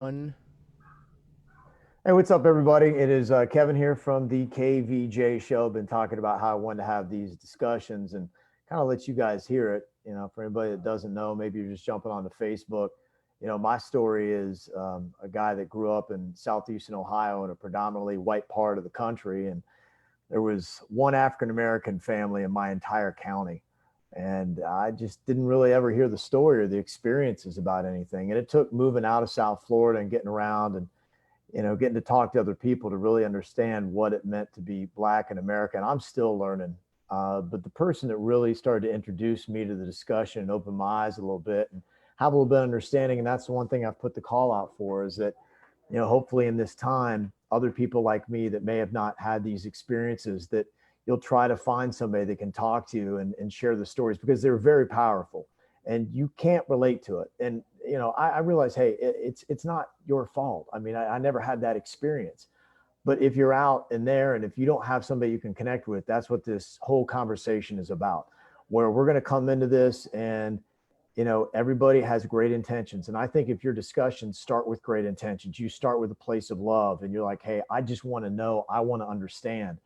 Hey, what's up, everybody? It is Kevin here from the KVJ show. Been talking about how I wanted to have these discussions and kind of let you guys hear it. For anybody that doesn't know, maybe you're just jumping onto Facebook. My story is a guy that grew up in southeastern Ohio in a predominantly white part of the country, and there was one African American family in my entire county. And I just didn't really ever hear the story or the experiences about anything. And it took moving out of South Florida and getting around and getting to talk to other people to really understand what it meant to be Black in America. And I'm still learning. But the person that really started to introduce me to the discussion and open my eyes a little bit and have a little bit of understanding, and that's the one thing I've put the call out for, is that, hopefully in this time, other people like me that may have not had these experiences, that you'll try to find somebody that can talk to you and share the stories, because they're very powerful and you can't relate to it. And I realize, hey, it's not your fault. I mean, I never had that experience. But if you're out in there and if you don't have somebody you can connect with, that's what this whole conversation is about. Where we're going to come into this, and everybody has great intentions. And I think if your discussions start with great intentions, you start with a place of love, and you're like, hey, I just want to know, I want to understand.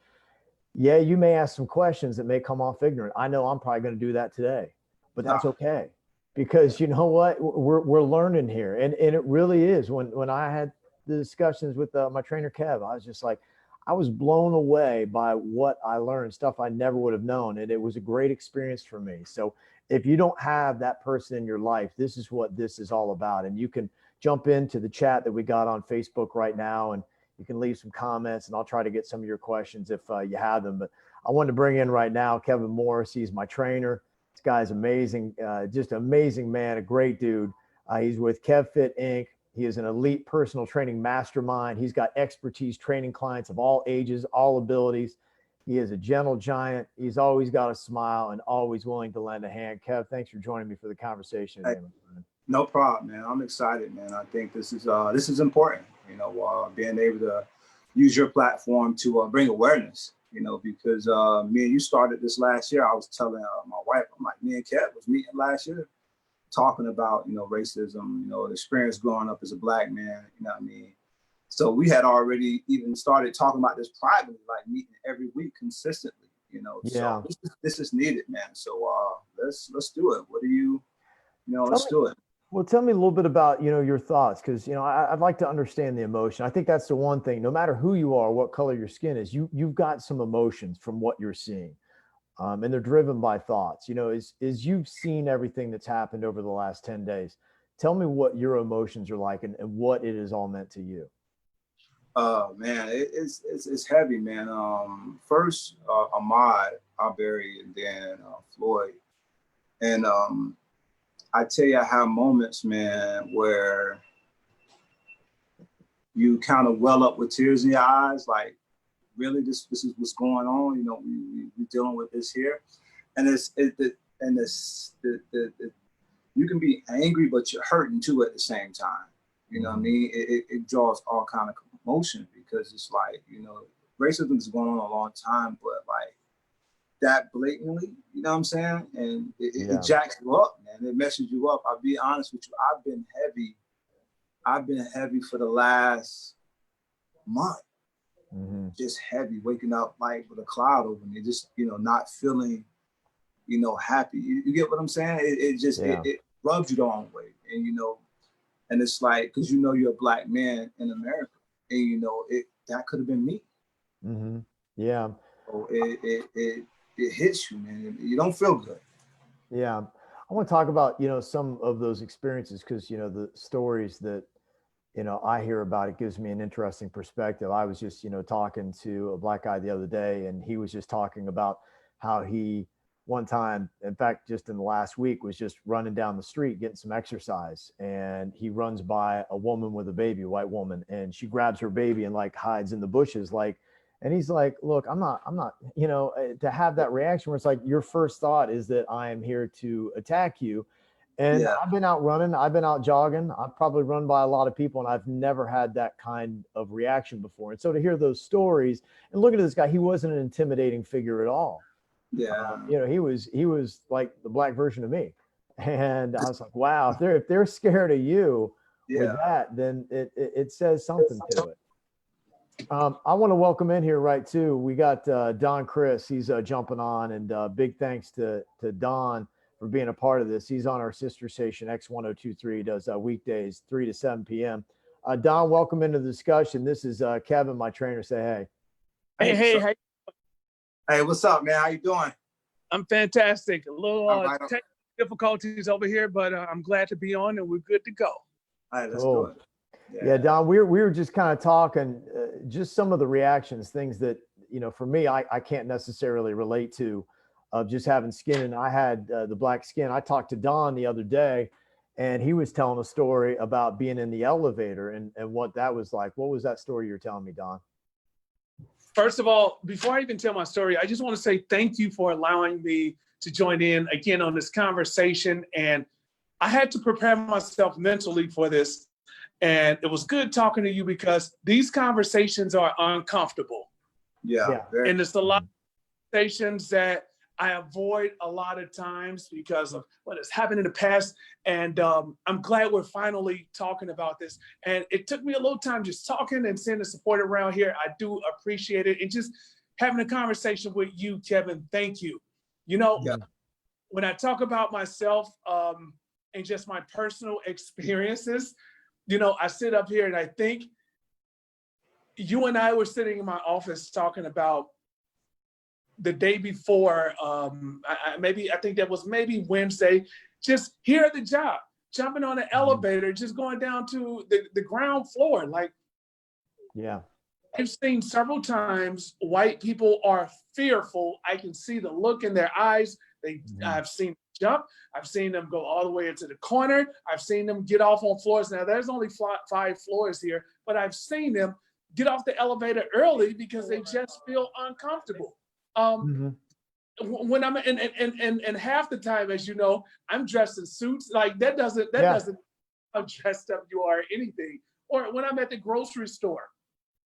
Yeah, you may ask some questions that may come off ignorant. I know I'm probably going to do that today, but that's Ah, okay, because you know what, we're learning here. And it really is. When I had the discussions with my trainer Kev, I was just like, I was blown away by what I learned, stuff I never would have known, and it was a great experience for me. So if you don't have that person in your life, this is what this is all about. And you can jump into the chat that we got on Facebook right now, and you can leave some comments, and I'll try to get some of your questions if you have them. But I wanted to bring in right now Kevin Morris. He's my trainer. This guy's amazing, just amazing man, a great dude. He's with KevFit Inc. He is an elite personal training mastermind. He's got expertise training clients of all ages, all abilities. He is a gentle giant. He's always got a smile and always willing to lend a hand. Kev, thanks for joining me for the conversation hey, today, my friend. no problem, man. I'm excited, man. I think this is important. Being able to use your platform to bring awareness. Because me and you started this last year. I was telling my wife, I'm like, me and Kev was meeting last year, talking about racism. The experience growing up as a black man. You know what I mean? So we had already even started talking about this privately, like meeting every week consistently. So Yeah. this is needed, man. So let's do it. What do you? Tell Let's me, do it. Well, tell me a little bit about your thoughts, because I'd like to understand the emotion. I think that's the one thing. No matter who you are, what color your skin is, you've got some emotions from what you're seeing, and they're driven by thoughts. As you've seen everything that's happened over the last 10 days. Tell me what your emotions are like, and what it is all meant to you. Man, it's heavy, man. First, Ahmad Arbery, and then Floyd, and I tell you, I have moments, man, where you kind of well up with tears in your eyes, like really, this is what's going on. We dealing with this here, and you can be angry, but you're hurting too at the same time. You know what I Hmm. mean? It draws all kind of emotion, because it's like, racism is going on a long time, but like that blatantly, you know what I'm saying? And it Yeah. jacks you up, man. It messes you up. I'll be honest with you. I've been heavy for the last month, Hmm. just heavy, waking up like with a cloud over me, just, not feeling, happy. You get what I'm saying? It just, Yeah. it rubs you the wrong way. And, and it's like, because you're a black man in America, and that could have been me. Hmm. Yeah. So it hits you, man. You don't feel good. Yeah. I want to talk about, some of those experiences, because, the stories that, I hear about, it gives me an interesting perspective. I was just, talking to a Black guy the other day, and he was just talking about how he, one time, in fact, just in the last week, was just running down the street getting some exercise. And he runs by a woman with a baby, a white woman, and she grabs her baby and like hides in the bushes, like, and he's like, look, I'm not, to have that reaction where it's like your first thought is that I am here to attack you. And Yeah. I've been out running, I've been out jogging, I've probably run by a lot of people, and I've never had that kind of reaction before. And so to hear those stories and look at this guy, he wasn't an intimidating figure at all. Yeah. He was like the Black version of me. And I was like, wow, if they're scared of you, with Yeah. that, then it says something to it. I want to welcome in here, right, too. We got Don Chris. He's jumping on, and big thanks to Don for being a part of this. He's on our sister station, X1023. He does weekdays, 3 to 7 p.m. Don, welcome into the discussion. This is Kevin, my trainer. Say hey. Hey, hey, Hey, what's up, man? How you doing? I'm fantastic. A little Right. technical difficulties over here, but I'm glad to be on and we're good to go. All right, let's Cool. do it. Yeah, Don, we were just kind of talking, just some of the reactions, things that, for me, I can't necessarily relate to, of just having skin. And I had the black skin. I talked to Don the other day, and he was telling a story about being in the elevator and what that was like. What was that story you were telling me, Don? First of all, before I even tell my story, I just want to say thank you for allowing me to join in again on this conversation. And I had to prepare myself mentally for this. And it was good talking to you because these conversations are uncomfortable. Yeah. And it's a lot of conversations that I avoid a lot of times because of what has happened in the past. And I'm glad we're finally talking about this. And it took me a little time just talking and seeing the support around here. I do appreciate it. And just having a conversation with you, Kevin, thank you. When I talk about myself and just my personal experiences, I sit up here and I think you and I were sitting in my office talking about the day before, I think that was maybe Wednesday, just here at the job, jumping on an elevator, just going down to the ground floor. Like, yeah, I've seen several times white people are fearful. I can see the look in their eyes. I've seen them jump. I've seen them go all the way into the corner. I've seen them get off on floors. Now, there's only 5 floors here, but I've seen them get off the elevator early because they just feel uncomfortable. When I'm and half the time, as you know, I'm dressed in suits. Like that doesn't how dressed up you are or anything. Or when I'm at the grocery store,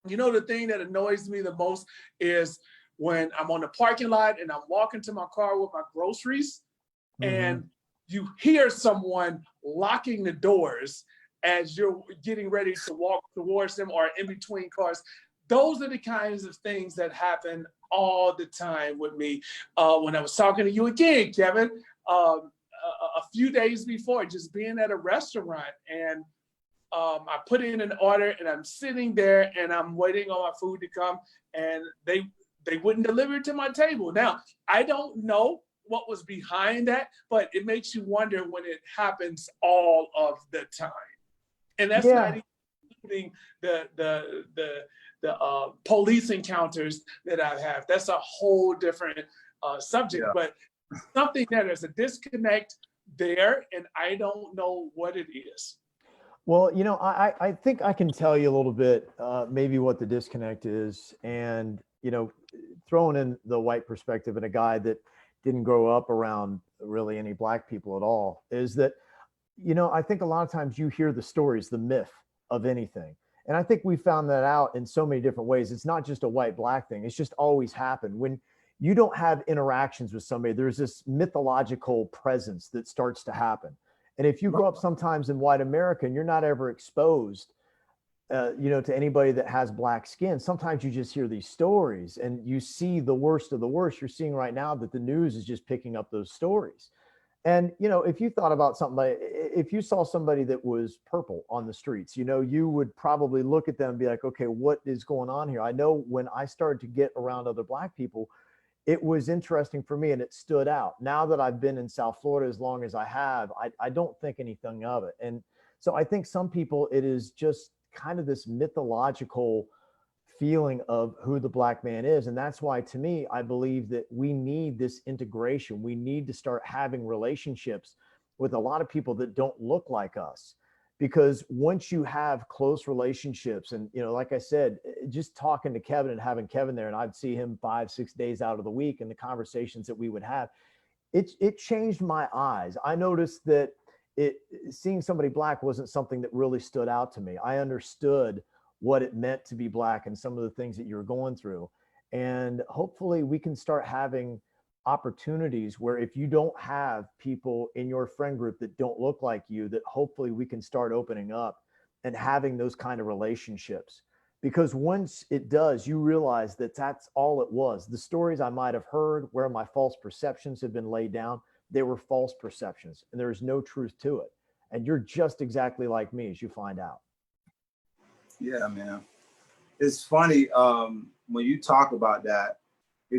the thing that annoys me the most is when I'm on the parking lot and I'm walking to my car with my groceries, and you hear someone locking the doors as you're getting ready to walk towards them or in between cars. Those are the kinds of things that happen all the time with me. When I was talking to you again, Kevin, a few days before, just being at a restaurant, and I put in an order and I'm sitting there and I'm waiting on my food to come, and they wouldn't deliver it to my table. Now, I don't know what was behind that, but it makes you wonder when it happens all of the time. And that's not including the police encounters that I have. That's a whole different subject, but something that there's a disconnect there, and I don't know what it is. Well, I think I can tell you a little bit, maybe what the disconnect is, and throwing in the white perspective and a guy that didn't grow up around really any black people at all, is that I think a lot of times you hear the stories, the myth of anything. And I think we found that out in so many different ways. It's not just a white black thing. It's just always happened. When you don't have interactions with somebody, there's this mythological presence that starts to happen. And if you grow up sometimes in white America and you're not ever exposed, to anybody that has black skin, sometimes you just hear these stories and you see the worst of the worst. You're seeing right now that the news is just picking up those stories. And, if you thought about something like, if you saw somebody that was purple on the streets, you would probably look at them and be like, okay, what is going on here? I know when I started to get around other black people, it was interesting for me and it stood out. Now that I've been in South Florida as long as I have, I don't think anything of it. And so I think some people, it is just kind of this mythological feeling of who the black man is. And that's why, to me, I believe that we need this integration. We need to start having relationships with a lot of people that don't look like us, because once you have close relationships, and like I said, just talking to Kevin and having Kevin there, and I'd see him 5-6 days out of the week, and the conversations that we would have, it changed my eyes. I noticed that seeing somebody black wasn't something that really stood out to me. I understood what it meant to be black and some of the things that you're going through. And hopefully we can start having opportunities where, if you don't have people in your friend group that don't look like you, that hopefully we can start opening up and having those kind of relationships. Because once it does, you realize that that's all it was. The stories I might have heard where my false perceptions have been laid down, they were false perceptions and there is no truth to it. And you're just exactly like me as you find out. Yeah, man. It's funny when you talk about that.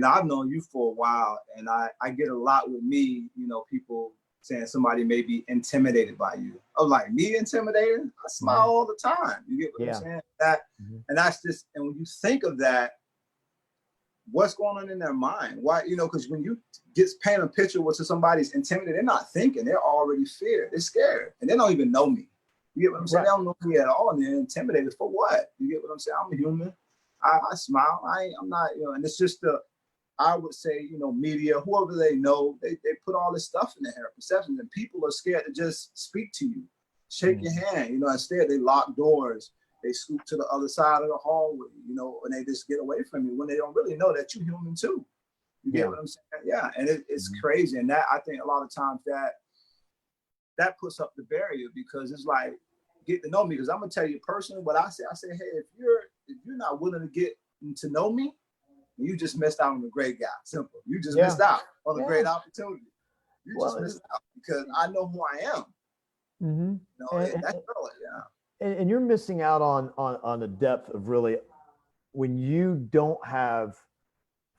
I've known you for a while, and I get a lot with me, people saying somebody may be intimidated by you. I'm like, me intimidated? I smile all the time. You get what I'm saying? And that's just, and when you think of that, what's going on in their mind? Why, because when you paint a picture where somebody's intimidated, they're not thinking, they're already feared, they're scared, and they don't even know me. You get what I'm saying? They don't know me at all, and they're intimidated for what? You get what I'm saying? I'm a human. I smile. I'm not, and it's just I would say, media, whoever they know, they put all this stuff in their perceptions, and people are scared to just speak to you, shake your hand. Instead they lock doors, they scoot to the other side of the hallway, and they just get away from you when they don't really know that you're human too. You get what I'm saying? Yeah, and it's crazy, and that I think a lot of times that puts up the barrier, because it's like, get to know me, because I'm gonna tell you personally what I say. I say, hey, if you're not willing to get to know me, you just missed out on a great guy. Simple. You just missed out on a great opportunity. You just missed out, because I know who I am. That's really, and you're missing out on the depth of really, when you don't have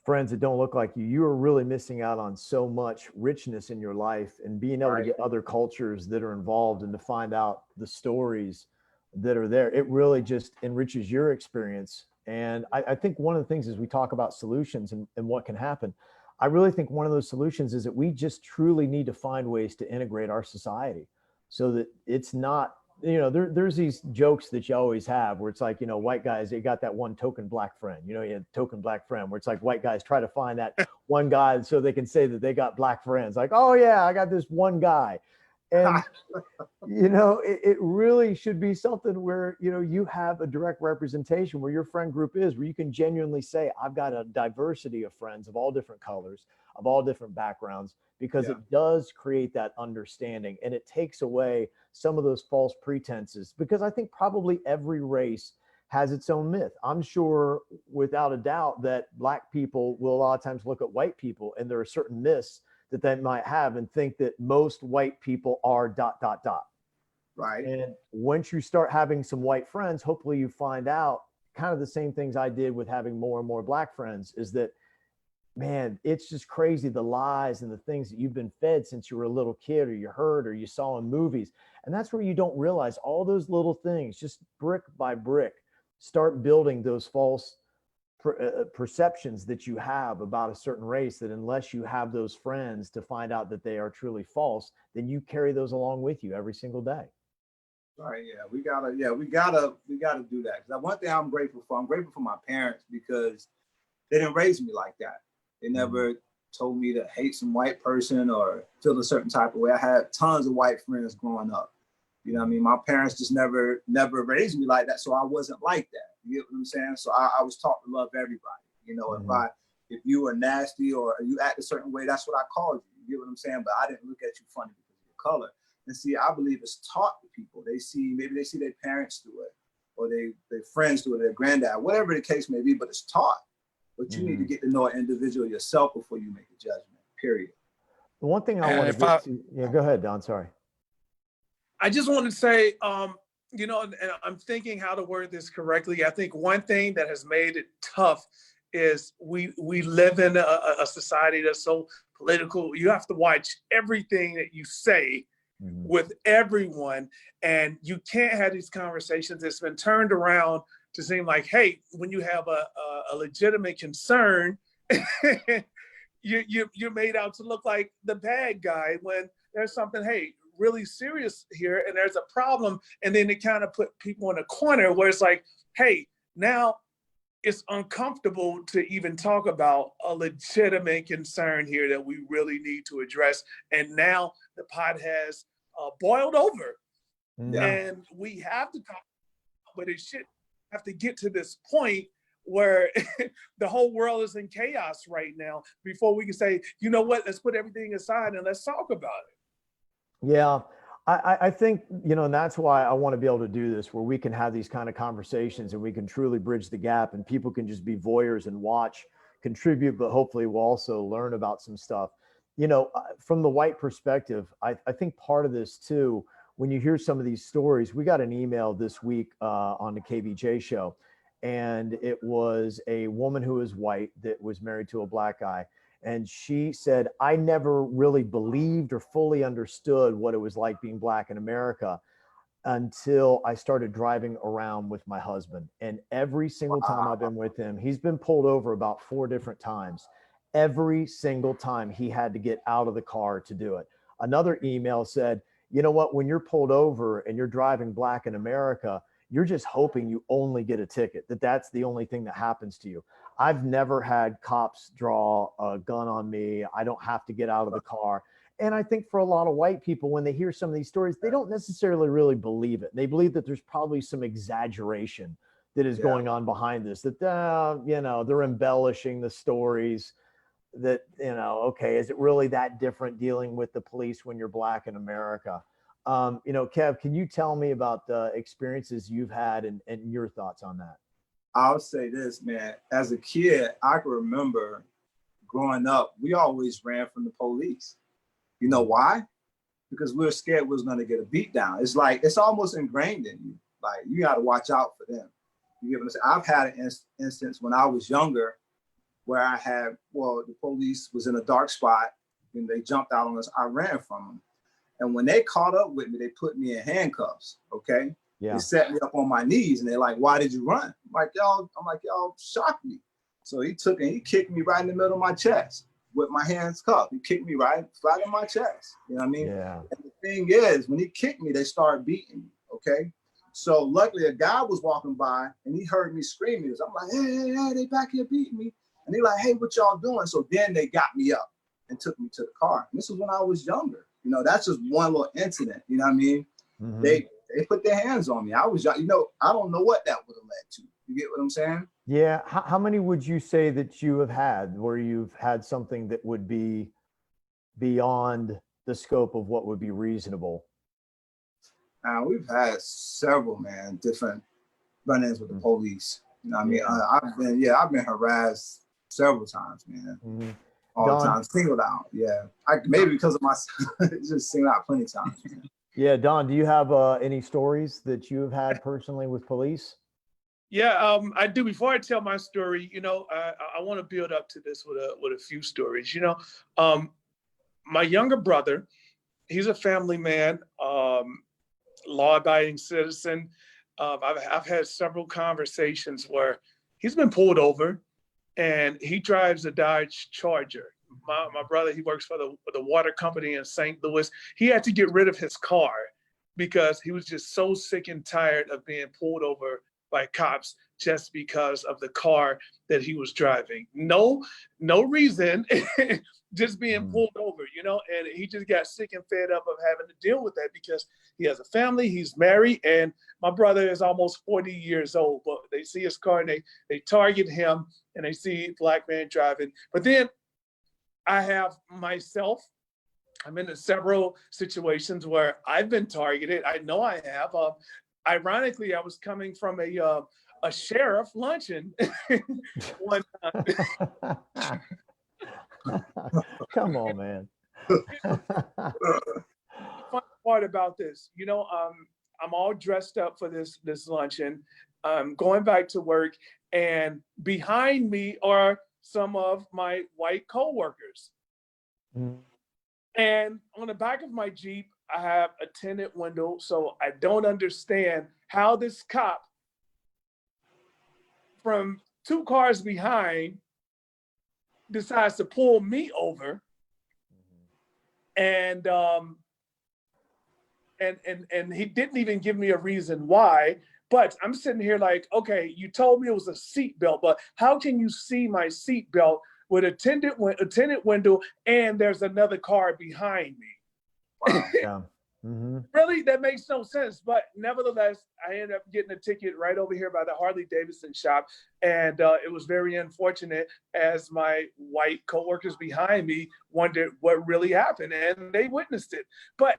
friends that don't look like you are really missing out on so much richness in your life, and being able to get other cultures that are involved and to find out the stories that are there. It really just enriches your experience. And I think one of the things is, we talk about solutions and what can happen. I really think one of those solutions is that we just truly need to find ways to integrate our society, so that it's not, there's these jokes that you always have where it's like, white guys, they got that one token black friend, you had token black friend, where it's like white guys try to find that one guy so they can say that they got black friends. Like, oh yeah, I got this one guy. And, it really should be something where, you have a direct representation where your friend group is, where you can genuinely say, I've got a diversity of friends of all different colors, of all different backgrounds, because it does create that understanding, and it takes away some of those false pretenses. Because I think probably every race has its own myth. I'm sure without a doubt that black people will a lot of times look at white people, and there are certain myths that they might have and think that most white people are ... Right. And once you start having some white friends, hopefully you find out kind of the same things I did with having more and more black friends, is that, man, it's just crazy, the lies and the things that you've been fed since you were a little kid, or you heard, or you saw in movies. And that's where you don't realize all those little things, just brick by brick, start building those false perceptions that you have about a certain race, that unless you have those friends to find out that they are truly false, then you carry those along with you every single day. Right. Yeah. We gotta do that. Because one thing I'm grateful for my parents, because they didn't raise me like that. They never told me to hate some white person or feel a certain type of way. I had tons of white friends growing up. You know what I mean? My parents just never raised me like that. So I wasn't like that. You get what I'm saying? So I was taught to love everybody. If you were nasty or you act a certain way, that's what I called you. You get what I'm saying? But I didn't look at you funny because of your color. And see, I believe it's taught to people. Maybe they see their parents do it, or their friends do it, their granddad, whatever the case may be, but it's taught. But you need to get to know an individual yourself before you make a judgment, period. The one thing I want to get to, go ahead, Don, sorry. I just want to say, and I'm thinking how to word this correctly. I think one thing that has made it tough is we live in a society that's so political. You have to watch everything that you say with everyone, and you can't have these conversations. It's been turned around to seem like, hey, when you have a legitimate concern, you're made out to look like the bad guy when there's something, hey, really serious here, and there's a problem. And then they kind of put people in a corner where it's like, hey, now it's uncomfortable to even talk about a legitimate concern here that we really need to address. And now the pot has boiled over. And we have to talk, but it should have to get to this point where the whole world is in chaos right now before we can say, you know what, let's put everything aside and let's talk about it. Yeah, I think, and that's why I want to be able to do this, where we can have these kind of conversations and we can truly bridge the gap and people can just be voyeurs and watch, contribute, but hopefully we'll also learn about some stuff. From the white perspective, I think part of this too, when you hear some of these stories, we got an email this week on the KVJ show, and it was a woman who was white that was married to a black guy. And she said, I never really believed or fully understood what it was like being black in America until I started driving around with my husband. And every single time I've been with him, he's been pulled over about 4 different times. Every single time he had to get out of the car to do it. Another email said, you know what, when you're pulled over and you're driving black in America, you're just hoping you only get a ticket, that's the only thing that happens to you. I've never had cops draw a gun on me. I don't have to get out of the car. And I think for a lot of white people, when they hear some of these stories, they don't necessarily really believe it. They believe that there's probably some exaggeration that is going on behind this, that, they're embellishing the stories, that, okay, is it really that different dealing with the police when you're black in America? Kev, can you tell me about the experiences you've had and your thoughts on that? I'll say this, man. As a kid, I can remember growing up, we always ran from the police. You know why? Because we were scared we was going to get a beat down. It's like, it's almost ingrained in you. Like, you got to watch out for them. You get what I'm saying? I've had an instance when I was younger where the police was in a dark spot and they jumped out on us. I ran from them. And when they caught up with me, they put me in handcuffs, okay? Yeah. They set me up on my knees and they're like, why did you run? I'm like, y'all shocked me. So he kicked me right in the middle of my chest with my hands cuffed. He kicked me right flat in my chest. You know what I mean? Yeah. And the thing is, when he kicked me, they started beating me, okay? So luckily a guy was walking by and he heard me screaming. I'm like, hey, they back here beating me. And they're like, hey, what y'all doing? So then they got me up and took me to the car. And this was when I was younger. That's just one little incident. You know what I mean? Mm-hmm. They put their hands on me. I was young. I don't know what that would have led to. You get what I'm saying? Yeah. How many would you say that you have had where you've had something that would be beyond the scope of what would be reasonable? We've had several, man, different run-ins with the police. You know what I mean? I've been harassed several times, man. Mm-hmm. All Don, the time, singled out. Yeah, maybe because of my just singled out plenty of times. Man. Yeah, Don, do you have any stories that you have had personally with police? Yeah, I do. Before I tell my story, I want to build up to this with a few stories. My younger brother, he's a family man, law-abiding citizen. I've had several conversations where he's been pulled over. And he drives a Dodge Charger. My brother, he works for the water company in St. Louis. He had to get rid of his car because he was just so sick and tired of being pulled over by cops just because of the car that he was driving. No reason, just being pulled over, and he just got sick and fed up of having to deal with that because he has a family, he's married, and my brother is almost 40 years old, but they see his car and they target him and they see a black man driving. But then I have myself, I'm in several situations where I've been targeted. I know I have. Ironically, I was coming from a sheriff luncheon one time. Come on, man. The fun part about this, I'm all dressed up for this luncheon. I'm going back to work, and behind me are some of my white coworkers. Mm. And on the back of my Jeep, I have a tinted window, so I don't understand how this cop from 2 cars behind decides to pull me over, and he didn't even give me a reason why. But I'm sitting here like, okay, you told me it was a seatbelt, but how can you see my seatbelt with a tinted window and there's another car behind me? Wow. Yeah. Mm-hmm. Really, that makes no sense. But nevertheless, I ended up getting a ticket right over here by the Harley Davidson shop. And it was very unfortunate as my white coworkers behind me wondered what really happened, and they witnessed it. But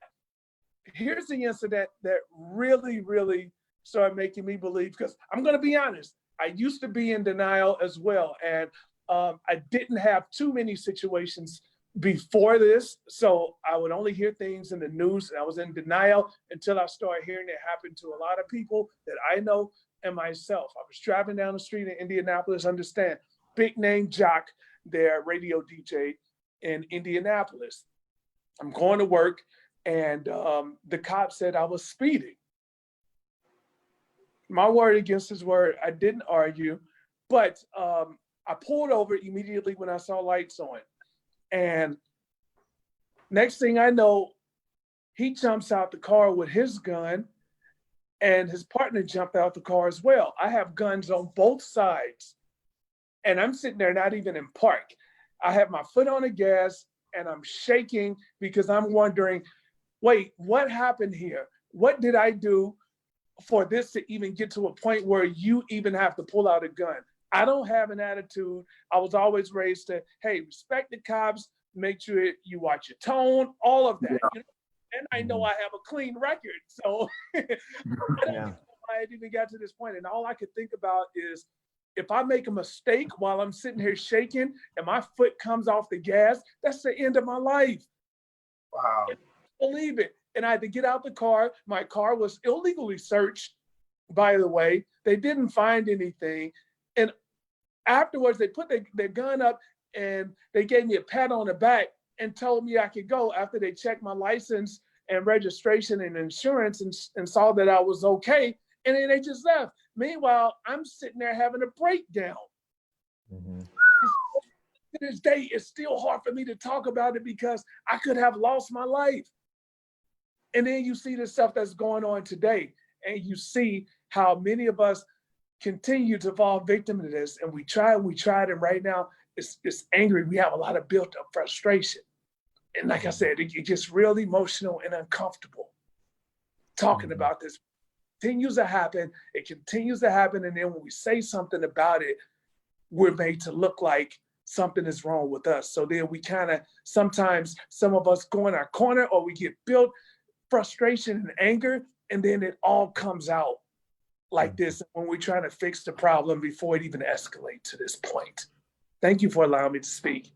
here's the incident that really, really started making me believe, because I'm going to be honest, I used to be in denial as well. And I didn't have too many situations before this. So I would only hear things in the news, and I was in denial until I started hearing it happen to a lot of people that I know and myself. I was driving down the street in Indianapolis, understand, big name Jock, their radio DJ in Indianapolis. I'm going to work, and the cop said I was speeding. My word against his word, I didn't argue, but I pulled over immediately when I saw lights on. And next thing I know, he jumps out the car with his gun, and his partner jumped out the car as well. I have guns on both sides, and I'm sitting there not even in park. I have my foot on the gas, and I'm shaking because I'm wondering, wait, what happened here? What did I do for this to even get to a point where you even have to pull out a gun? I don't have an attitude. I was always raised to, hey, respect the cops, make sure you watch your tone, all of that. Yeah. You know? And I know I have a clean record. So I don't know why I even got to this point. And all I could think about is, if I make a mistake while I'm sitting here shaking and my foot comes off the gas, that's the end of my life. Wow. Believe it. And I had to get out the car. My car was illegally searched, by the way. They didn't find anything. And afterwards, they put their gun up and they gave me a pat on the back and told me I could go after they checked my license and registration and insurance and saw that I was okay. And then they just left. Meanwhile, I'm sitting there having a breakdown. To this day, it's still hard for me to talk about it because I could have lost my life. And then you see the stuff that's going on today, and you see how many of us continue to fall victim to this. And we tried, and right now it's angry. We have a lot of built up frustration. And like I said, it gets real emotional and uncomfortable talking about this. It continues to happen. It continues to happen. And then when we say something about it, we're made to look like something is wrong with us. So then we kind of, sometimes some of us go in our corner, or we get built frustration and anger, and then it all comes out like this when we're trying to fix the problem before it even escalates to this point. Thank you for allowing me to speak.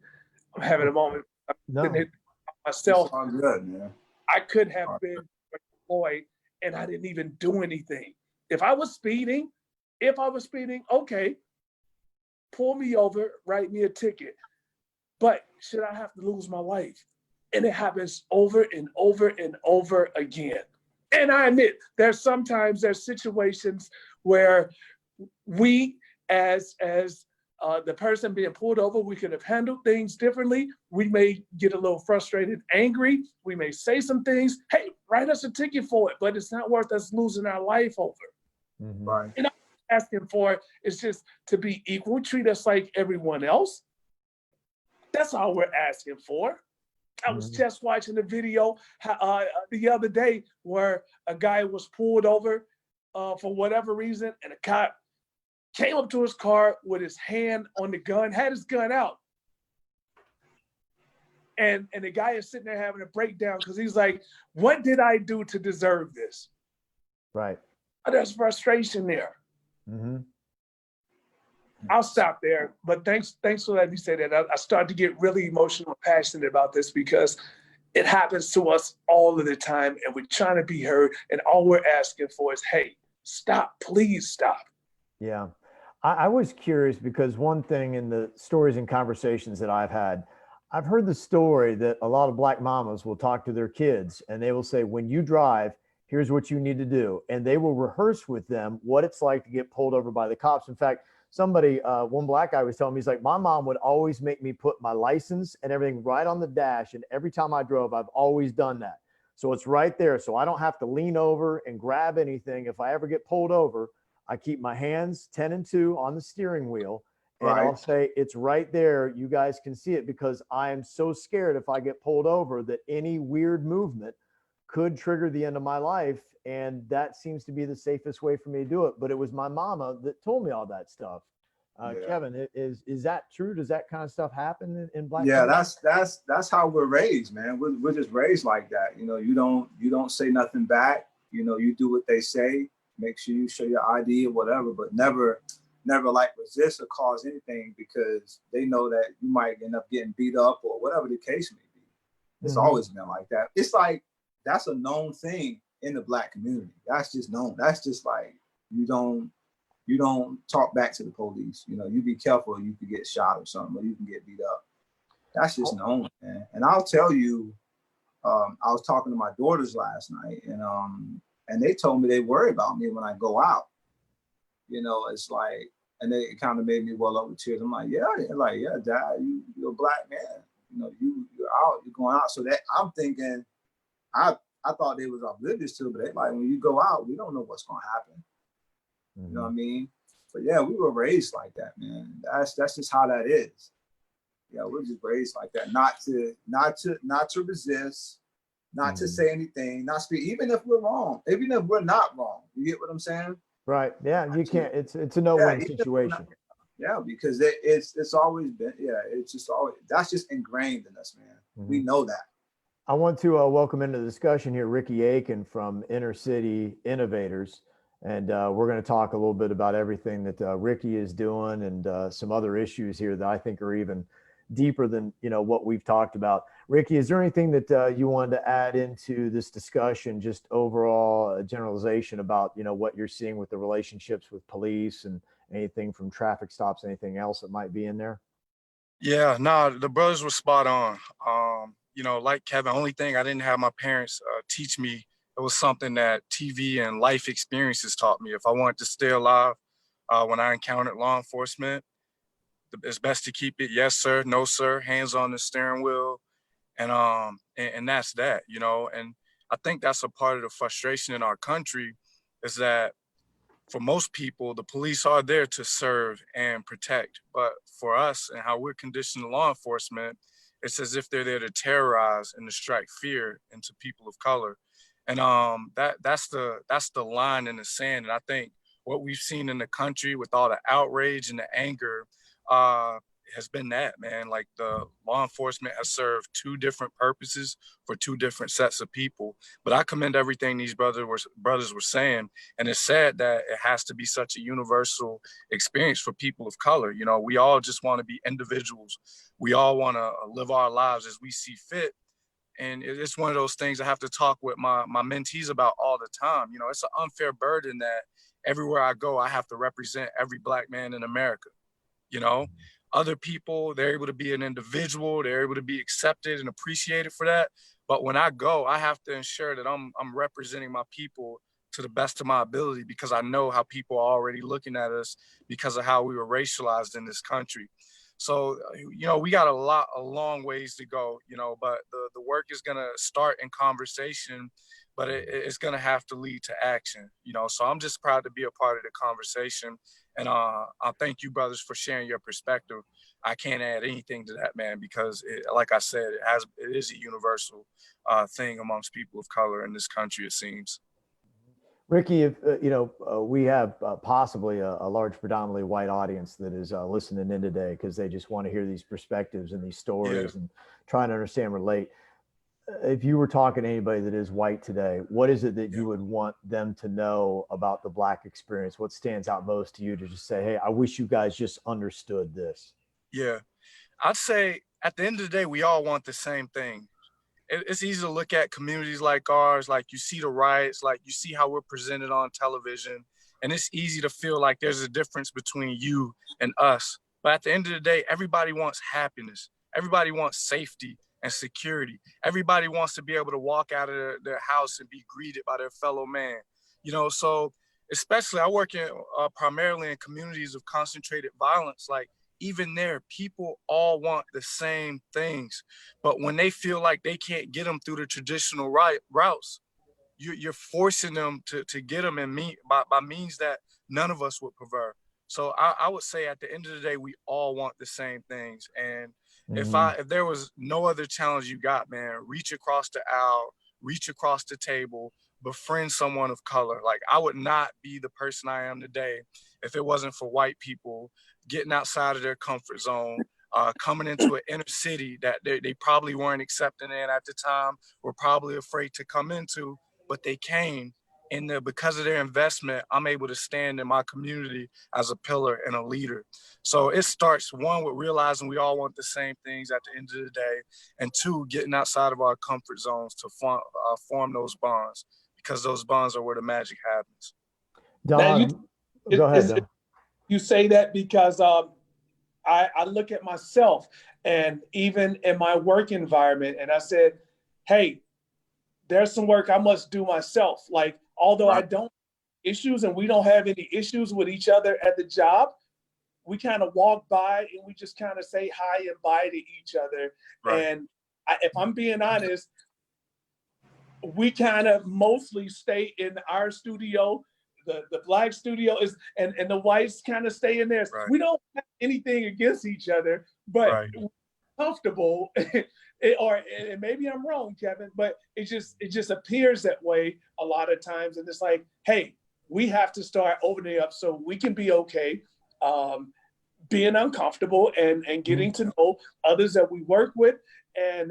I'm having a moment. Myself, good, man. I could have been employed and I didn't even do anything. If I was speeding, okay, pull me over, write me a ticket. But should I have to lose my life? And it happens over and over and over again. And I admit, there's situations where we, as the person being pulled over, we could have handled things differently. We may get a little frustrated, angry. We may say some things. Hey, write us a ticket for it, but it's not worth us losing our life over. Right. And I'm asking for is just to be equal, treat us like everyone else. That's all we're asking for. I was just watching the video the other day where a guy was pulled over for whatever reason, and a cop came up to his car with his hand on the gun, had his gun out. And the guy is sitting there having a breakdown because he's like, what did I do to deserve this? Right. There's frustration there. I'll stop there, but thanks for letting me say that. I started to get really emotional and passionate about this because it happens to us all of the time, and we're trying to be heard, and all we're asking for is, hey, stop, please stop. Yeah. I was curious because one thing in the stories and conversations that I've had, I've heard the story that a lot of Black mamas will talk to their kids and they will say, when you drive, here's what you need to do. And they will rehearse with them what it's like to get pulled over by the cops. In fact, somebody, one Black guy was telling me, he's like, my mom would always make me put my license and everything right on the dash. And every time I drove, I've always done that. So it's right there. So I don't have to lean over and grab anything. If I ever get pulled over, I keep my hands 10 and 2 on the steering wheel. And I'll say, it's right there. You guys can see it, because I am so scared if I get pulled over that any weird movement could trigger the end of my life. And that seems to be the safest way for me to do it. But it was my mama that told me all that stuff. Yeah. Kevin, is that true? Does that kind of stuff happen in Black Yeah, communities? that's how we're raised, man. We're just raised like that. You don't say nothing back. You do what they say. Make sure you show your ID or whatever, but never like resist or cause anything because they know that you might end up getting beat up or whatever the case may be. It's always been like that. It's like that's a known thing in the Black community. That's just known. That's just like you don't talk back to the police. You be careful, you could get shot or something, or you can get beat up. That's just known, man. And I'll tell you, I was talking to my daughters last night, and they told me they worry about me when I go out. It's like, and it kind of made me well up with tears. I'm like, yeah, Dad, you're a Black man. You're out, you're going out. So that I'm thinking, I thought they was oblivious to it, but they like, when you go out, we don't know what's gonna happen. You know what I mean? But yeah, we were raised like that, man. That's just how that is. Yeah, we're just raised like that. Not to resist, not to say anything, not speak, even if we're wrong, even if we're not wrong. You get what I'm saying? Right. Yeah. You can't. It's a no-win situation. Yeah, because it's always been. Yeah, it's just always, that's just ingrained in us, man. We know that. I want to welcome into the discussion here Ricky Aiken from Inner City Innovators. And we're going to talk a little bit about everything that Ricky is doing and some other issues here that I think are even deeper than what we've talked about. Ricky, is there anything that you wanted to add into this discussion, just overall generalization about what you're seeing with the relationships with police and anything from traffic stops, anything else that might be in there? Yeah, no, the brothers were spot on. Like Kevin, only thing I didn't have my parents teach me, it was something that TV and life experiences taught me. If I wanted to stay alive when I encountered law enforcement, it's best to keep it yes sir, no sir, hands on the steering wheel, and that's that. And I think that's a part of the frustration in our country is that for most people, the police are there to serve and protect. But for us and how we're conditioned to law enforcement, it's as if they're there to terrorize and to strike fear into people of color. And that's the line in the sand. And I think what we've seen in the country with all the outrage and the anger has been that, man. Like the law enforcement has served two different purposes for two different sets of people. But I commend everything these brothers were saying. And it's sad that it has to be such a universal experience for people of color. We all just want to be individuals. We all want to live our lives as we see fit. And it's one of those things I have to talk with my mentees about all the time. It's an unfair burden that everywhere I go, I have to represent every Black man in America. Other people, they're able to be an individual, they're able to be accepted and appreciated for that. But when I go, I have to ensure that I'm representing my people to the best of my ability because I know how people are already looking at us because of how we were racialized in this country. So, we got a long ways to go, but the work is going to start in conversation, but it's going to have to lead to action, so I'm just proud to be a part of the conversation. And I thank you brothers for sharing your perspective. I can't add anything to that, man, because like I said, it is a universal thing amongst people of color in this country, it seems. Ricky, if we have possibly a large, predominantly white audience that is listening in today because they just want to hear these perspectives and these stories and trying to understand, relate. If you were talking to anybody that is white today, what is it that you would want them to know about the Black experience? What stands out most to you to just say, hey, I wish you guys just understood this? Yeah, I'd say at the end of the day, we all want the same thing. It's easy to look at communities like ours, like you see the riots, like you see how we're presented on television, and it's easy to feel like there's a difference between you and us. But at the end of the day, everybody wants happiness. Everybody wants safety and security. Everybody wants to be able to walk out of their house and be greeted by their fellow man. So especially I work in primarily in communities of concentrated violence, like even there, people all want the same things. But when they feel like they can't get them through the traditional routes, you're forcing them to get them by means that none of us would prefer. So I would say at the end of the day, we all want the same things. And if there was no other challenge you got, man, reach across the aisle, reach across the table, befriend someone of color. Like I would not be the person I am today if it wasn't for white people getting outside of their comfort zone, coming into an inner city that they probably weren't accepting in at the time, were probably afraid to come into, but they came. And because of their investment, I'm able to stand in my community as a pillar and a leader. So it starts, one, with realizing we all want the same things at the end of the day, and two, getting outside of our comfort zones to form those bonds, because those bonds are where the magic happens. Don, go ahead, Don. You say that because I look at myself, and even in my work environment, and I said, hey, there's some work I must do myself. Like, although I don't have issues and we don't have any issues with each other at the job, we kind of walk by and we just kind of say hi and bye to each other. Right. And if I'm being honest, we kind of mostly stay in our studio. The black studio is, and the whites kind of stay in theirs. Right. We don't have anything against each other, but we're comfortable. And maybe I'm wrong, Kevin, but it just appears that way a lot of times. And it's like, hey, we have to start opening up so we can be okay, being uncomfortable and getting to know others that we work with, and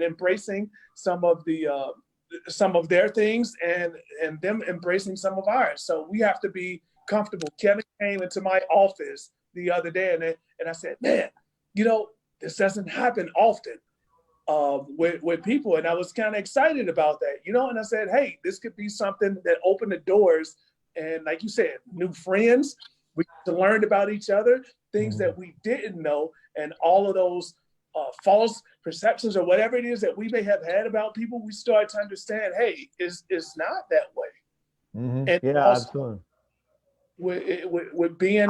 embracing some of their things, and them embracing some of ours. So we have to be comfortable. Kevin came into my office the other day, and I said, man, this doesn't happen often with people. And I was kind of excited about that, and I said, hey, this could be something that opened the doors. And like you said, new friends, we learned about each other, things that we didn't know, and all of those false perceptions or whatever it is that we may have had about people, we start to understand, hey, it's not that way. And yeah, absolutely. With being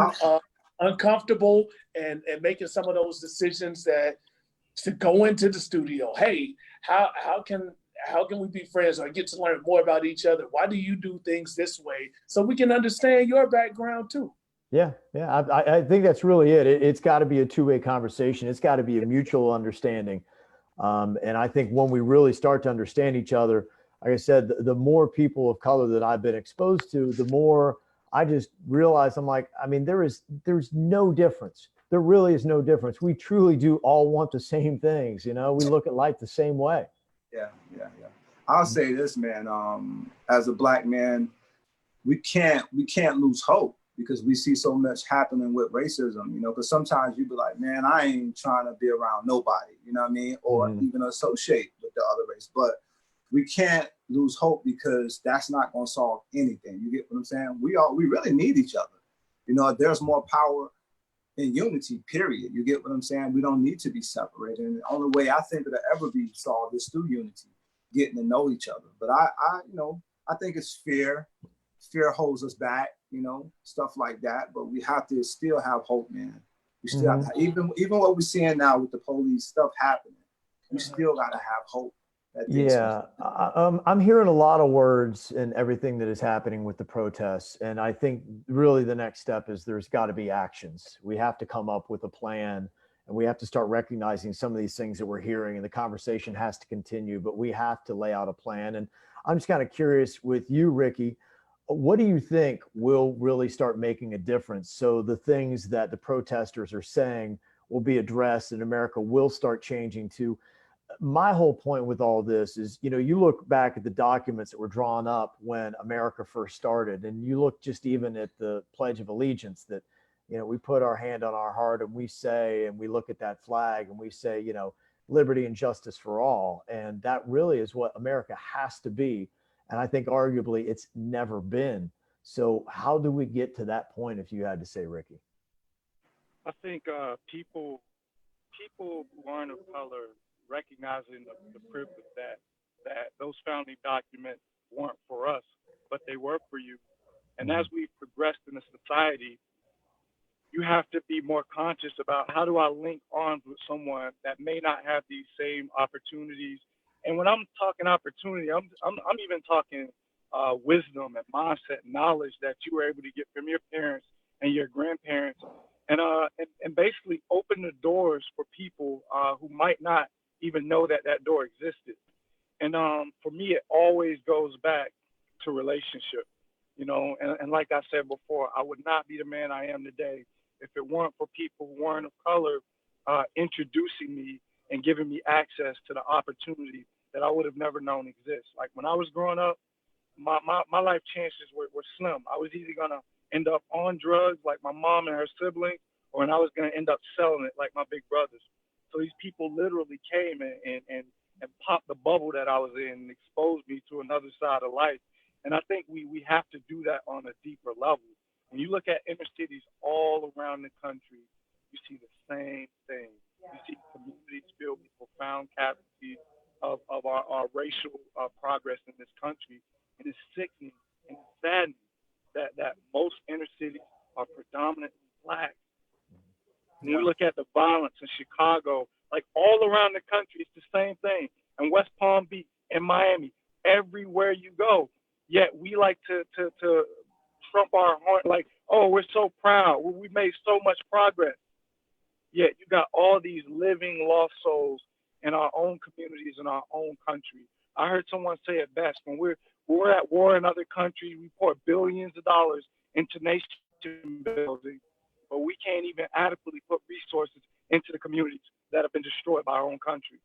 uncomfortable and making some of those decisions that to go into the studio, hey, how can we be friends or get to learn more about each other? Why do you do things this way? So we can understand your background too. Yeah. I think that's really it. It's got to be a two-way conversation. It's got to be a mutual understanding. And I think when we really start to understand each other, like I said, the more people of color that I've been exposed to, the more I just realize there's no difference. There really is no difference. We truly do all want the same things. We look at life the same way. Yeah. I'll say this, man. As a black man, we can't lose hope, because we see so much happening with racism, because sometimes you be like, man, I ain't trying to be around nobody, or even associate with the other race. But we can't lose hope, because that's not going to solve anything. You get what I'm saying? We really need each other. There's more power in unity, period. You get what I'm saying? We don't need to be separated. And the only way I think it'll ever be solved is through unity, getting to know each other. But I think it's fear. Fear holds us back, stuff like that. But we have to still have hope, man. We still have to, even what we're seeing now with the police stuff happening, we still got to have hope. Yeah, I'm hearing a lot of words in everything that is happening with the protests. And I think really the next step is there's got to be actions. We have to come up with a plan, and we have to start recognizing some of these things that we're hearing, and the conversation has to continue, but we have to lay out a plan. And I'm just kind of curious with you, Ricky, what do you think will really start making a difference so the things that the protesters are saying will be addressed and America will start changing to? My whole point with all this is, you look back at the documents that were drawn up when America first started, and you look just even at the Pledge of Allegiance that, we put our hand on our heart and we say, and we look at that flag and we say, liberty and justice for all. And that really is what America has to be. And I think arguably it's never been. So how do we get to that point, if you had to say, Ricky? I think people who aren't of color recognizing the privilege that those founding documents weren't for us, but they were for you. And as we've progressed in a society, you have to be more conscious about how do I link arms with someone that may not have these same opportunities. And when I'm talking opportunity, I'm even talking wisdom and mindset, knowledge that you were able to get from your parents and your grandparents, and basically open the doors for people who might not even know that door existed. And for me, it always goes back to relationship. you know, and like I said before, I would not be the man I am today if it weren't for people who weren't of color introducing me and giving me access to the opportunity that I would have never known exists. Like when I was growing up, my life chances were slim. I was either gonna end up on drugs like my mom and her siblings, or I was gonna end up selling it like my big brothers. So these people literally came and popped the bubble that I was in and exposed me to another side of life. And I think we have to do that on a deeper level. When you look at inner cities all around the country, you see the same thing. You see communities filled with profound casualties of our racial progress in this country. And it's sickening and it's saddening that most inner cities are predominantly black. When we look at the violence in Chicago, like all around the country, it's the same thing. And West Palm Beach and Miami, everywhere you go. Yet we like to trump our horn, like, oh, we're so proud. We made so much progress. Yet you got all these living lost souls in our own communities, in our own country. I heard someone say it best: when we're at war in other countries, we pour billions of dollars into nation building, but we can't even adequately put resources into the communities that have been destroyed by our own country.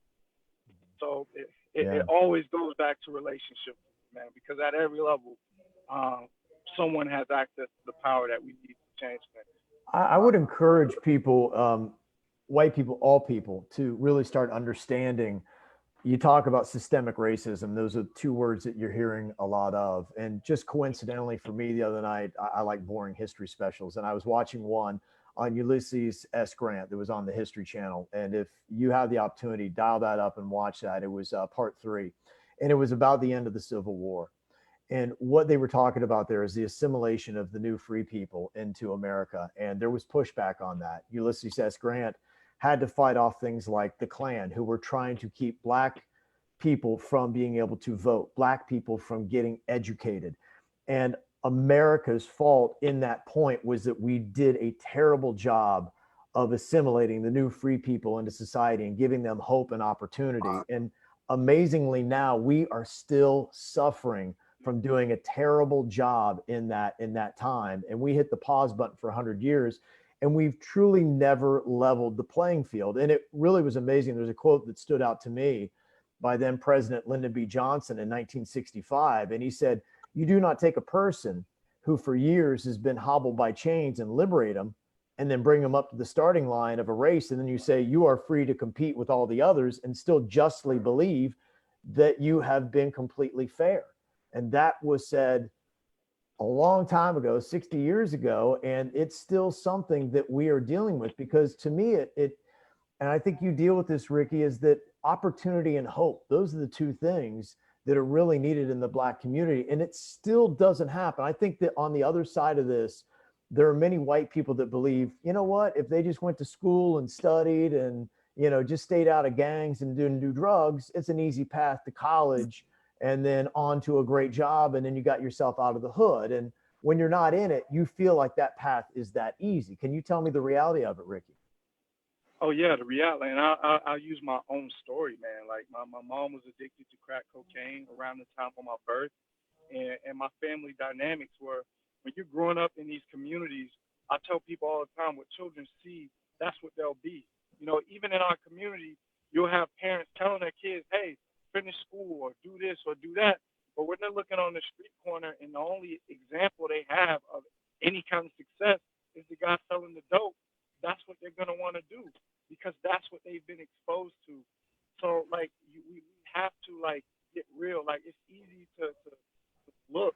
So it always goes back to relationships, man, because at every level, someone has access to the power that we need to change things. I would encourage people, white people, all people, to really start understanding. You talk about systemic racism. Those are two words that you're hearing a lot of. And just coincidentally for me the other night, I like boring history specials. And I was watching one on Ulysses S. Grant that was on the History Channel. And if you have the opportunity, dial that up and watch that. It was part 3. And it was about the end of the Civil War. And what they were talking about there is the assimilation of the new free people into America. And there was pushback on that. Ulysses S. Grant had to fight off things like the Klan, who were trying to keep Black people from being able to vote, Black people from getting educated. And America's fault in that point was that we did a terrible job of assimilating the new free people into society and giving them hope and opportunity. And amazingly now we are still suffering from doing a terrible job in that time. And we hit the pause button for 100 years. And we've truly never leveled the playing field. And it really was amazing. There's a quote that stood out to me by then President Lyndon B. Johnson in 1965. And he said, "You do not take a person who for years has been hobbled by chains and liberate them, and then bring them up to the starting line of a race. And then you say, you are free to compete with all the others and still justly believe that you have been completely fair." And that was said a long time ago, 60 years ago, and it's still something that we are dealing with. Because to me, and I think you deal with this, Ricky, is that opportunity and hope, those are the two things that are really needed in the Black community. And it still doesn't happen. I think that on the other side of this, there are many white people that believe, you know what, if they just went to school and studied and, you know, just stayed out of gangs and didn't do drugs, it's an easy path to college and then on to a great job. And then you got yourself out of the hood. And when you're not in it, you feel like that path is that easy. Can you tell me the reality of it, Ricky? Oh yeah, the reality, and I'll use my own story, man. Like my mom was addicted to crack cocaine around the time of my birth, and my family dynamics were, when you're growing up in these communities, I tell people all the time, what children see, that's what they'll be. You know, even in our community, you'll have parents telling their kids, hey, finish school or do this or do that. But when they're looking on the street corner and the only example they have of any kind of success is the guy selling the dope, that's what they're going to want to do because that's what they've been exposed to. So, like, we have to, like, get real. Like, it's easy to look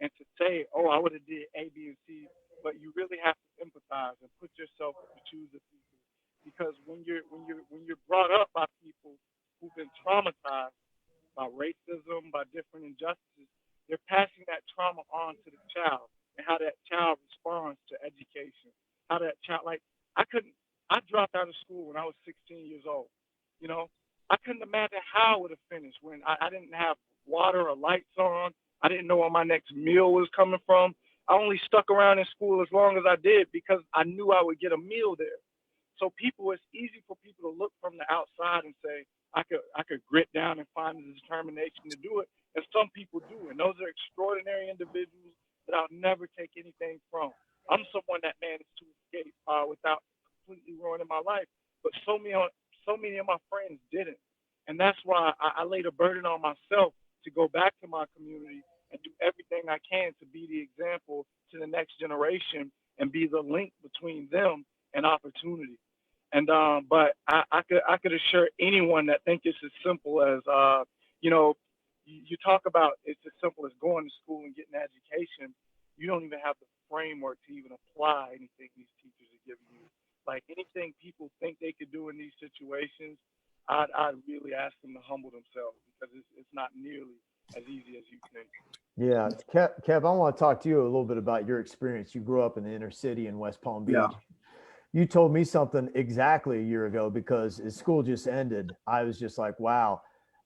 and to say, oh, I would have did A, B, and C, but you really have to empathize and put yourself in the shoes of people. Because when you're brought up by people who've been traumatized by racism, by different injustices, they're passing that trauma on to the child and how that child responds to education. How that child, like, I dropped out of school when I was 16 years old. You know, I couldn't imagine how I would have finished when I didn't have water or lights on. I didn't know where my next meal was coming from. I only stuck around in school as long as I did because I knew I would get a meal there. So it's easy for people to look from the outside and say, I could grit down and find the determination to do it. And some people do. And those are extraordinary individuals. that I'll never take anything from. I'm someone that managed to escape without completely ruining my life, but so many of my friends didn't, and that's why I laid a burden on myself to go back to my community and do everything I can to be the example to the next generation and be the link between them and opportunity. And but I could assure anyone that think it's as simple as you know, you talk about it's as simple as going to school and getting an education. You don't even have the framework to even apply anything these teachers are giving you. Like anything people think they could do in these situations, I'd really ask them to humble themselves because it's not nearly as easy as you think. Yeah, Kev, I want to talk to you a little bit about your experience. You grew up in the inner city in West Palm Beach. Yeah. You told me something exactly a year ago because as school just ended, I was just like, wow.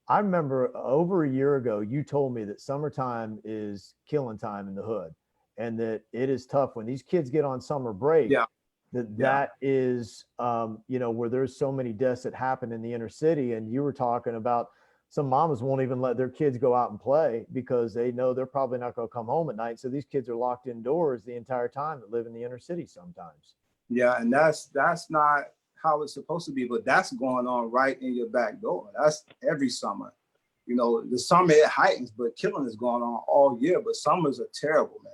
I remember over a year ago, you told me that summertime is killing time in the hood and that it is tough when these kids get on summer break. Yeah. That is, where there's so many deaths that happen in the inner city. And you were talking about some mamas won't even let their kids go out and play because they know they're probably not going to come home at night. So these kids are locked indoors the entire time that live in the inner city sometimes. Yeah, and that's not how it's supposed to be, but that's going on right in your back door. That's every summer. You know, the summer it heightens, but killing is going on all year. But summers are terrible, man.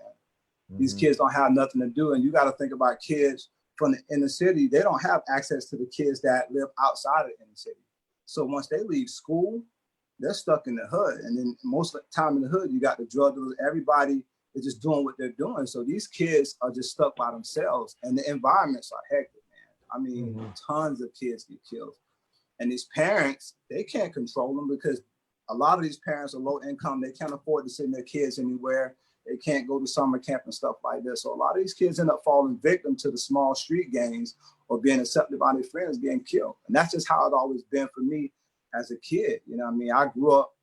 Mm-hmm. These kids don't have nothing to do, and you got to think about kids from the inner city. They don't have access to the kids that live outside of the inner city. So once they leave school, they're stuck in the hood, and then most of the time in the hood, you got the drug dealers. Everybody is just doing what they're doing. So these kids are just stuck by themselves, and the environments are hectic, man. I mean, tons of kids get killed. And these parents, they can't control them because a lot of these parents are low income. They can't afford to send their kids anywhere. They can't go to summer camp and stuff like this. So a lot of these kids end up falling victim to the small street gangs or being accepted by their friends, getting killed. And that's just how it always been for me as a kid. You know what I mean? I grew up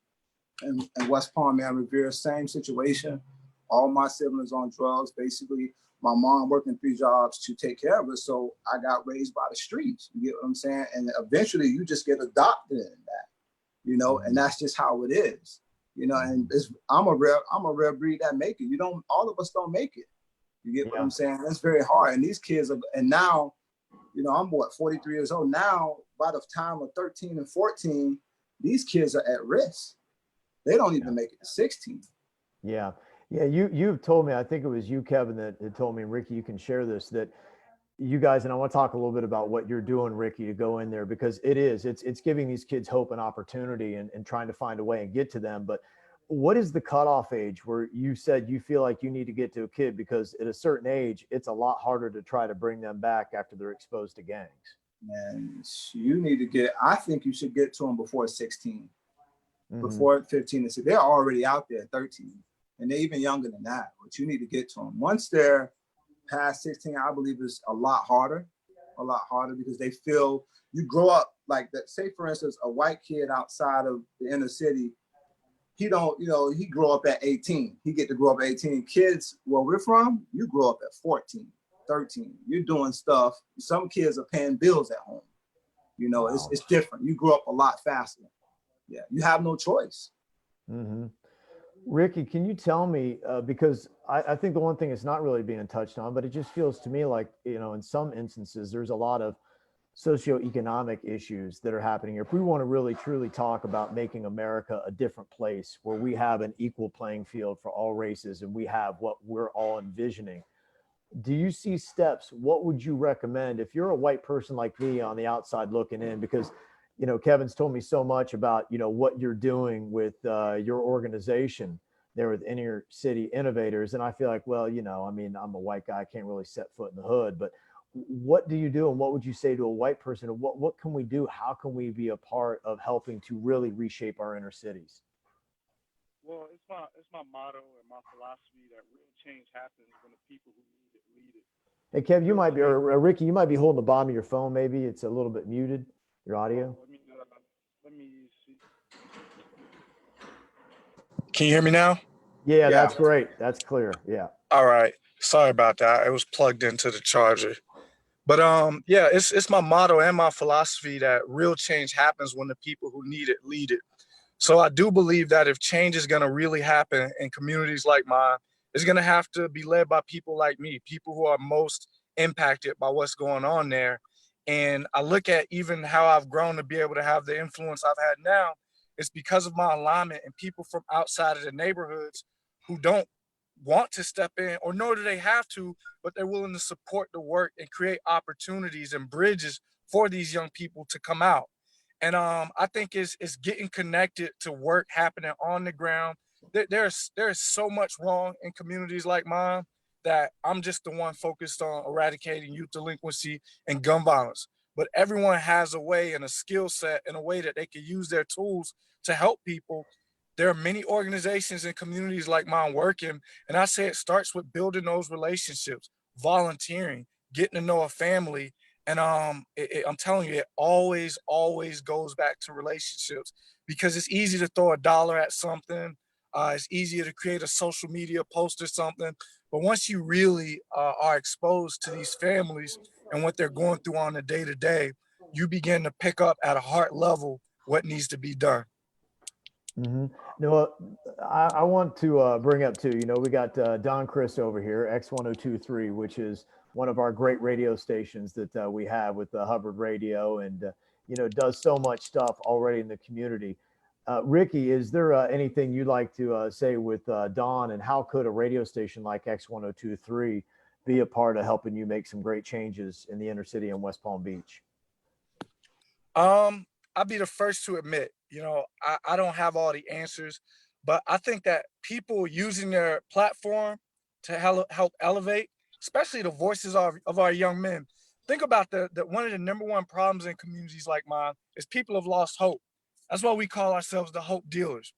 in West Palm, man, Revere, same situation. All my siblings on drugs. Basically, my mom working 3 jobs to take care of us. So I got raised by the streets. You get what I'm saying? And eventually you just get adopted in that, you know, and that's just how it is, you know, and I'm a rare breed that make it. All of us don't make it. You get what I'm saying? That's very hard. And these kids and now, you know, I'm 43 years old now. By the time of 13 and 14, these kids are at risk. They don't even make it to 16. Yeah. Yeah, you've told me, I think it was you, Kevin, that told me, Ricky, you can share this, that you guys, and I want to talk a little bit about what you're doing, Ricky, to go in there, because it's giving these kids hope and opportunity and trying to find a way and get to them. But what is the cutoff age where you said you feel like you need to get to a kid because at a certain age, it's a lot harder to try to bring them back after they're exposed to gangs? And I think you should get to them before 16, before 15 and 16. They're already out there at 13. And they're even younger than that, but you need to get to them. Once they're past 16, I believe it's a lot harder because they feel you grow up like that. Say, for instance, a white kid outside of the inner city, he grew up at 18. He get to grow up at 18. Kids where we're from, you grow up at 14, 13. You're doing stuff. Some kids are paying bills at home. You know, wow. It's different. You grow up a lot faster. Yeah, you have no choice. Mm-hmm. Ricky, can you tell me, because I think the one thing is not really being touched on, but it just feels to me like, you know, in some instances, there's a lot of socioeconomic issues that are happening here. If we want to really, truly talk about making America a different place where we have an equal playing field for all races and we have what we're all envisioning, do you see steps? What would you recommend if you're a white person like me on the outside looking in? Because you know, Kevin's told me so much about, you know, what you're doing with your organization there with Inner City Innovators. And I feel like, well, you know, I mean, I'm a white guy, I can't really set foot in the hood, but what do you do? And what would you say to a white person? And what can we do? How can we be a part of helping to really reshape our inner cities? Well, it's my motto and my philosophy that real change happens when the people who lead it. Hey, Kev, you might be, or Ricky, you might be holding the bottom of your phone. Maybe it's a little bit muted. Your audio. Let me see. Can you hear me now? Yeah, that's great. That's clear. Yeah. All right. Sorry about that. It was plugged into the charger. But yeah, it's my motto and my philosophy that real change happens when the people who need it lead it. So I do believe that if change is going to really happen in communities like mine, is going to have to be led by people like me, people who are most impacted by what's going on there. And I look at even how I've grown to be able to have the influence I've had now. It's because of my alignment and people from outside of the neighborhoods who don't want to step in, or nor do they have to, but they're willing to support the work and create opportunities and bridges for these young people to come out. And I think it's getting connected to work happening on the ground. There's so much wrong in communities like mine that I'm just the one focused on eradicating youth delinquency and gun violence. But everyone has a way and a skill set and a way that they can use their tools to help people. There are many organizations and communities like mine working, and I say it starts with building those relationships, volunteering, getting to know a family. And I'm telling you, it always goes back to relationships, because it's easy to throw a dollar at something. It's easier to create a social media post or something. But once you really are exposed to these families and what they're going through on a day-to-day, you begin to pick up at a heart level what needs to be done. Mm-hmm. No, I want to bring up too, we got Don Chris over here, X1023, which is one of our great radio stations that we have with Hubbard Radio, and, does so much stuff already in the community. Ricky, is there anything you'd like to say with Don, and how could a radio station like X1023 be a part of helping you make some great changes in the inner city in West Palm Beach? I'll be the first to admit, I don't have all the answers, but I think that people using their platform to help elevate, especially the voices of our young men. Think about the one of the number one problems in communities like mine is people have lost hope. That's why we call ourselves the hope dealers,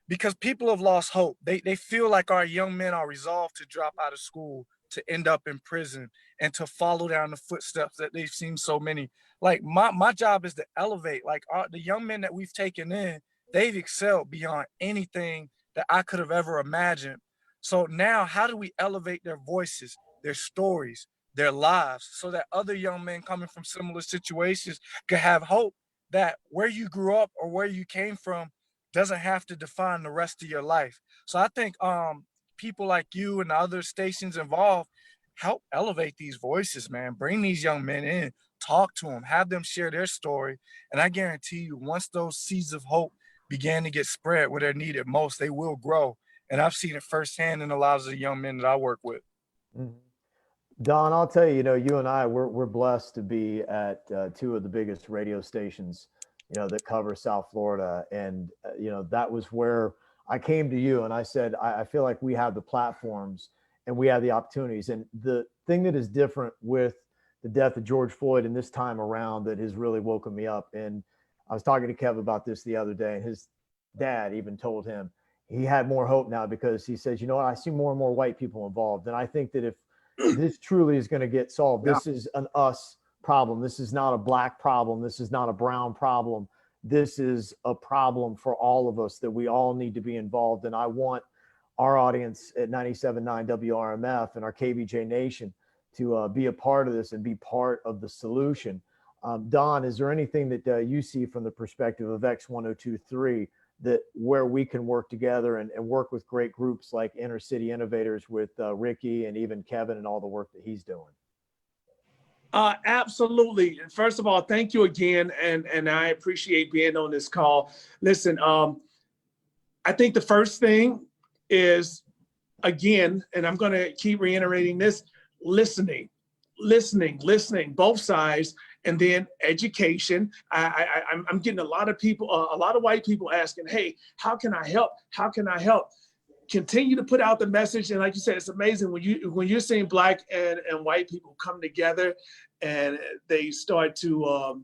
because people have lost hope. They feel like our young men are resolved to drop out of school, to end up in prison, and to follow down the footsteps that they've seen so many. Like my job is to elevate, like the young men that we've taken in, they've excelled beyond anything that I could have ever imagined. So now how do we elevate their voices, their stories, their lives, so that other young men coming from similar situations can have hope that where you grew up or where you came from doesn't have to define the rest of your life. So I think people like you and the other stations involved help elevate these voices, man. Bring these young men in, talk to them, have them share their story. And I guarantee you, once those seeds of hope begin to get spread where they're needed most, they will grow. And I've seen it firsthand in a lot of the young men that I work with. Mm-hmm. Don, I'll tell you, you and I, we're blessed to be at two of the biggest radio stations, that cover South Florida. And, that was where I came to you and I said, I feel like we have the platforms and we have the opportunities. And the thing that is different with the death of George Floyd and this time around that has really woken me up. And I was talking to Kev about this the other day, and his dad even told him he had more hope now, because he says, I see more and more white people involved. And I think that if this truly is going to get solved, this is an us problem. This is not a black problem. This is not a brown problem. This is a problem for all of us that we all need to be involved. And I want our audience at 97.9 WRMF and our KVJ Nation to be a part of this and be part of the solution. Don, is there anything that you see from the perspective of X1023 that where we can work together and work with great groups like Inner City Innovators with Ricky and even Kevin and all the work that he's doing? Absolutely. First of all, thank you again. And I appreciate being on this call. Listen, I think the first thing is, again, and I'm going to keep reiterating this, listening, both sides, and then education. I'm getting a lot of people, a lot of white people asking, hey, how can I help? How can I help? Continue to put out the message. And like you said, it's amazing when you're seeing black and white people come together and they start to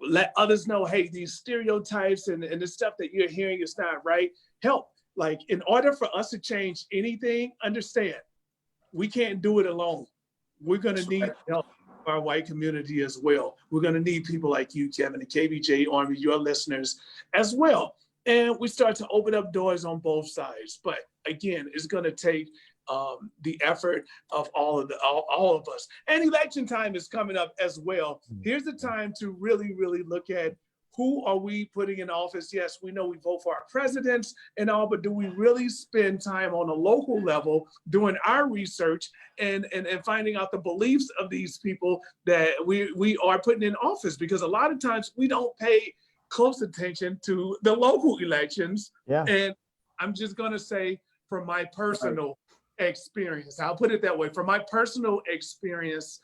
let others know, hey, these stereotypes and the stuff that you're hearing is not right. Help. Like, in order for us to change anything, understand, we can't do it alone. We're going to need help from our white community as well. We're going to need people like you, Kevin, and KVJ Army, your listeners as well. And we start to open up doors on both sides. But again, it's going to take the effort of all of us. And election time is coming up as well. Here's the time to really, really look at who are we putting in office? Yes, we know we vote for our presidents and all, but do we really spend time on a local level doing our research and finding out the beliefs of these people that we are putting in office? Because a lot of times we don't pay close attention to the local elections. Yeah. And I'm just going to say, from my personal experience, I'll put it that way, from my personal experience,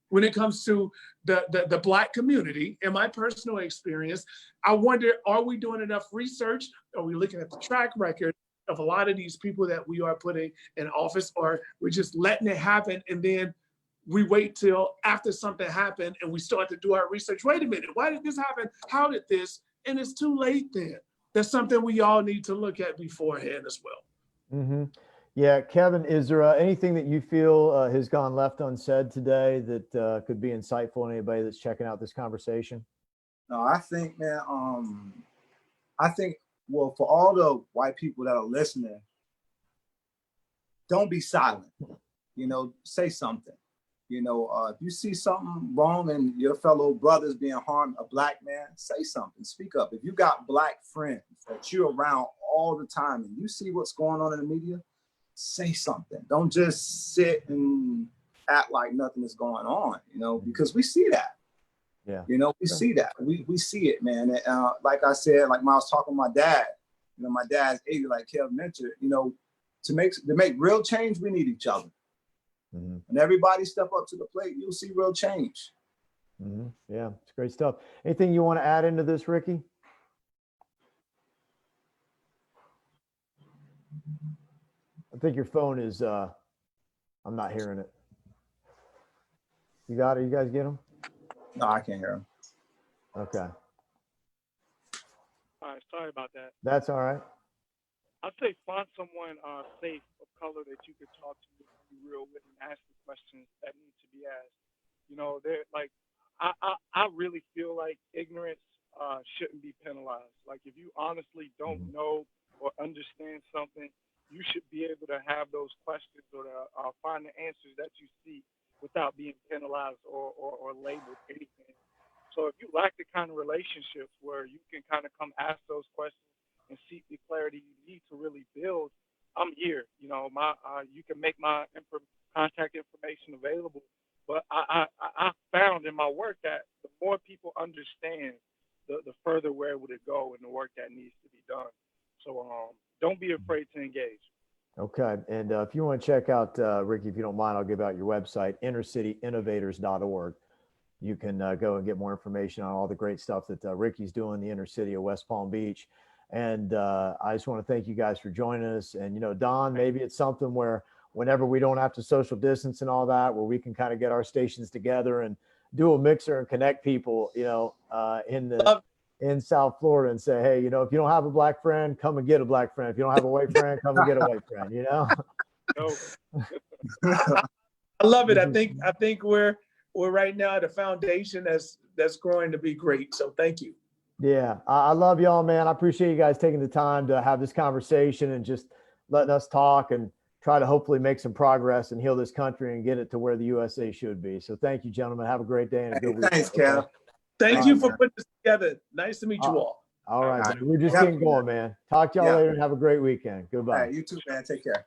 when it comes to the Black community, in my personal experience, I wonder, are we doing enough research? Are we looking at the track record of a lot of these people that we are putting in office, or we're just letting it happen and then we wait till after something happened and we start to do our research? Wait a minute, why did this happen? How did this? And it's too late then. That's something we all need to look at beforehand as well. Mm-hmm. Yeah, Kevin, is there anything that you feel has gone left unsaid today that could be insightful to anybody that's checking out this conversation? No, I think, man, well, for all the white people that are listening, don't be silent. You know, say something. You know, if you see something wrong and your fellow brothers being harmed, a Black man, say something, speak up. If you got Black friends that you're around all the time and you see what's going on in the media, say something. Don't just sit and act like nothing is going on, you know, because we see that. Yeah. You know, we see that. We see it, man. Like I said, like when I was talking to my dad, you know, my dad's 80, like Kev mentioned, you know, to make real change, we need each other. Mm-hmm. And everybody step up to the plate, you'll see real change. Mm-hmm. Yeah, it's great stuff. Anything you want to add into this, Ricky? I think your phone is, I'm not hearing it. You got it? You guys get them? No, I can't hear him. Okay. All right, sorry about that. That's all right. I'd say find someone safe of color that you could talk to, be real with, and ask the questions that need to be asked. You know, they're like, I really feel like ignorance shouldn't be penalized. Like, if you honestly don't know or understand something, you should be able to have those questions or find the answers that you seek without being penalized or labeled anything. So if you lack the kind of relationships where you can kind of come ask those questions and seek the clarity you need to really build, I'm here. You know, you can make my contact information available. But I found in my work that the more people understand, the further we're able to go in the work that needs to be done. So don't be afraid to engage. Okay. And if you want to check out, Ricky, if you don't mind, I'll give out your website, innercityinnovators.org. You can go and get more information on all the great stuff that Ricky's doing in the inner city of West Palm Beach. And I just want to thank you guys for joining us. And, you know, Don, maybe it's something where whenever we don't have to social distance and all that, where we can kind of get our stations together and do a mixer and connect people, you know, in South Florida and say, hey, you know, if you don't have a Black friend, come and get a Black friend. If you don't have a white friend, come and get a white friend, you know? I love it. I think we're right now at a foundation that's growing to be great. So thank you. Yeah, I love y'all, man. I appreciate you guys taking the time to have this conversation and just letting us talk and try to hopefully make some progress and heal this country and get it to where the USA should be. So thank you, gentlemen. Have a great day and a good weekend. Thanks, Kev. Okay? Thank you for putting this together. Nice to meet you all. All right, man. We're just getting going, man. Talk to y'all later and have a great weekend. Goodbye. You too, man. Take care.